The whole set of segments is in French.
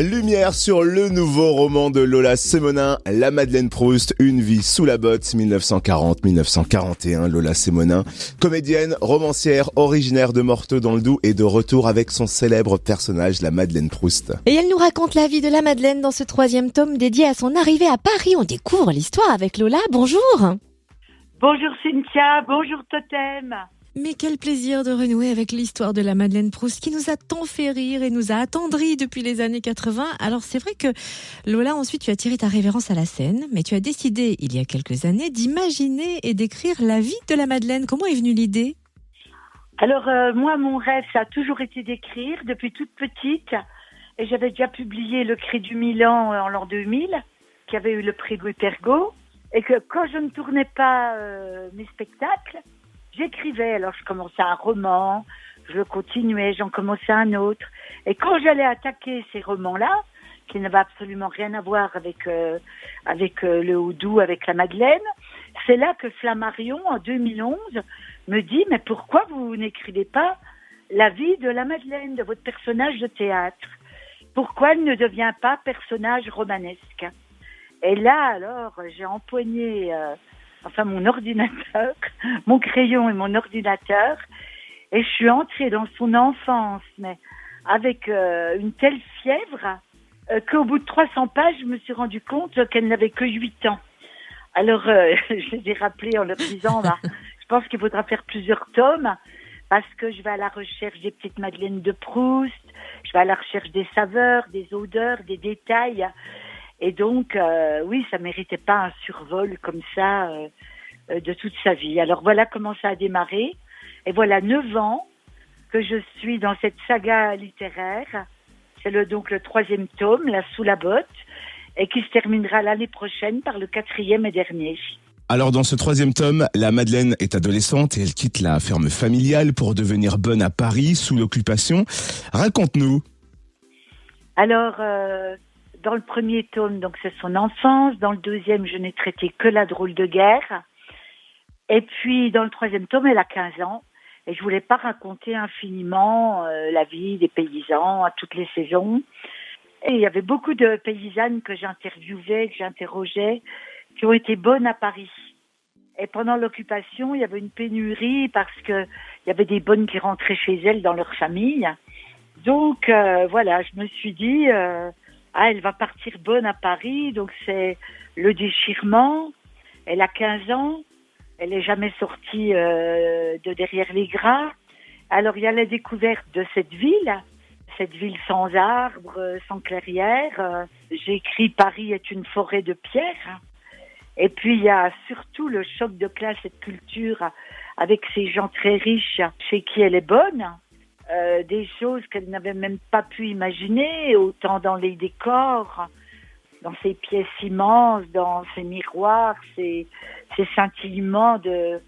Lumière sur le nouveau roman de Lola Sémonin, La Madeleine Proust, une vie sous la botte, 1940-1941. Lola Sémonin, comédienne, romancière, originaire de Morteau dans le Doubs et de retour avec son célèbre personnage, la Madeleine Proust. Et elle nous raconte la vie de la Madeleine dans ce 3e tome dédié à son arrivée à Paris. On découvre l'histoire avec Lola. Bonjour. Bonjour Cynthia, bonjour Totem. Mais quel plaisir de renouer avec l'histoire de la Madeleine Proust qui nous a tant fait rire et nous a attendris depuis les années 80. Alors c'est vrai que Lola, ensuite tu as tiré ta révérence à la scène, mais tu as décidé il y a quelques années d'imaginer et d'écrire la vie de la Madeleine. Comment est venue l'idée ? Alors moi mon rêve ça a toujours été d'écrire depuis toute petite et j'avais déjà publié Le Cri du Milan en l'an 2000 qui avait eu le prix Louis Pergaud et que quand je ne tournais pas mes spectacles, j'écrivais. Alors je commençais un roman, je continuais, j'en commençais un autre. Et quand j'allais attaquer ces romans-là, qui n'avaient absolument rien à voir avec le Houdou, avec la Madeleine, c'est là que Flammarion, en 2011, me dit « Mais pourquoi vous n'écrivez pas la vie de la Madeleine, de votre personnage de théâtre ? Pourquoi elle ne devient pas personnage romanesque ?» Et là, alors, j'ai empoigné... mon ordinateur, mon crayon et mon ordinateur, et je suis entrée dans son enfance, mais avec une telle fièvre qu'au bout de 300 pages, je me suis rendu compte qu'elle n'avait que 8 ans. Alors, je les ai rappelés en leur disant, je pense qu'il faudra faire plusieurs tomes, parce que je vais à la recherche des petites Madeleines de Proust, je vais à la recherche des saveurs, des odeurs, des détails. Et donc, oui, ça méritait pas un survol comme ça de toute sa vie. Alors voilà comment ça a démarré. Et voilà 9 ans que je suis dans cette saga littéraire. C'est donc le 3e tome, La Sous la botte, et qui se terminera l'année prochaine par le 4e et dernier. Alors dans ce 3e tome, la Madeleine est adolescente et elle quitte la ferme familiale pour devenir bonne à Paris sous l'occupation. Raconte-nous. Alors... Dans le 1er tome, donc c'est son enfance. Dans le 2e, je n'ai traité que la drôle de guerre. Et puis, dans le 3e tome, elle a 15 ans. Et je voulais pas raconter infiniment la vie des paysans à toutes les saisons. Et il y avait beaucoup de paysannes que j'interviewais, que j'interrogeais, qui ont été bonnes à Paris. Et pendant l'occupation, il y avait une pénurie parce que il y avait des bonnes qui rentraient chez elles dans leur famille. Donc, voilà, je me suis dit... elle va partir bonne à Paris, donc c'est le déchirement. Elle a 15 ans, elle n'est jamais sortie de derrière les gras. Alors il y a la découverte de cette ville sans arbres, sans clairière. J'ai écrit « Paris est une forêt de pierres ». Et puis il y a surtout le choc de classe et de culture avec ces gens très riches chez qui elle est bonne. Des choses qu'elle n'avait même pas pu imaginer, autant dans les décors, dans ces pièces immenses, dans ces miroirs, ces scintillements de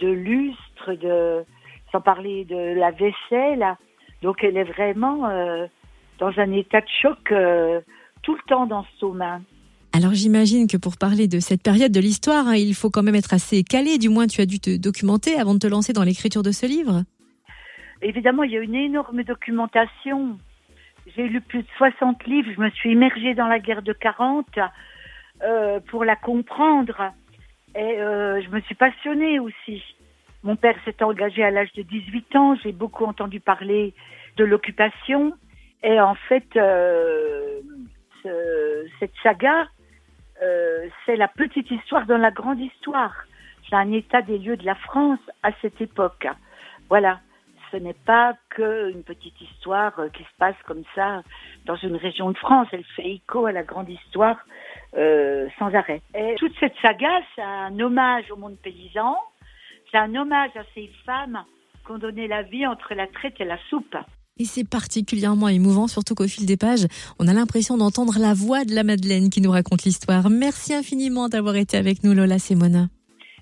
lustre, sans parler de la vaisselle. Donc elle est vraiment dans un état de choc tout le temps dans ce tome. Alors j'imagine que pour parler de cette période de l'histoire, il faut quand même être assez calé, du moins tu as dû te documenter avant de te lancer dans l'écriture de ce livre. Évidemment, il y a une énorme documentation. J'ai lu plus de 60 livres. Je me suis immergée dans la guerre de 40 pour la comprendre. Et je me suis passionnée aussi. Mon père s'est engagé à l'âge de 18 ans. J'ai beaucoup entendu parler de l'occupation. Et en fait, cette saga, c'est la petite histoire dans la grande histoire. C'est un état des lieux de la France à cette époque. Voilà. Ce n'est pas qu'une petite histoire qui se passe comme ça dans une région de France. Elle fait écho à la grande histoire sans arrêt. Et toute cette saga, c'est un hommage au monde paysan. C'est un hommage à ces femmes qui ont donné la vie entre la traite et la soupe. Et c'est particulièrement émouvant, surtout qu'au fil des pages, on a l'impression d'entendre la voix de la Madeleine qui nous raconte l'histoire. Merci infiniment d'avoir été avec nous, Lola Sémonin.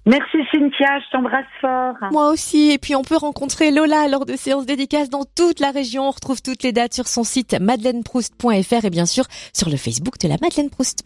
Merci Cynthia, je t'embrasse fort. Moi aussi, et puis on peut rencontrer Lola lors de séances dédicaces dans toute la région. On retrouve toutes les dates sur son site madeleineproust.fr et bien sûr sur le Facebook de la Madeleine Proust.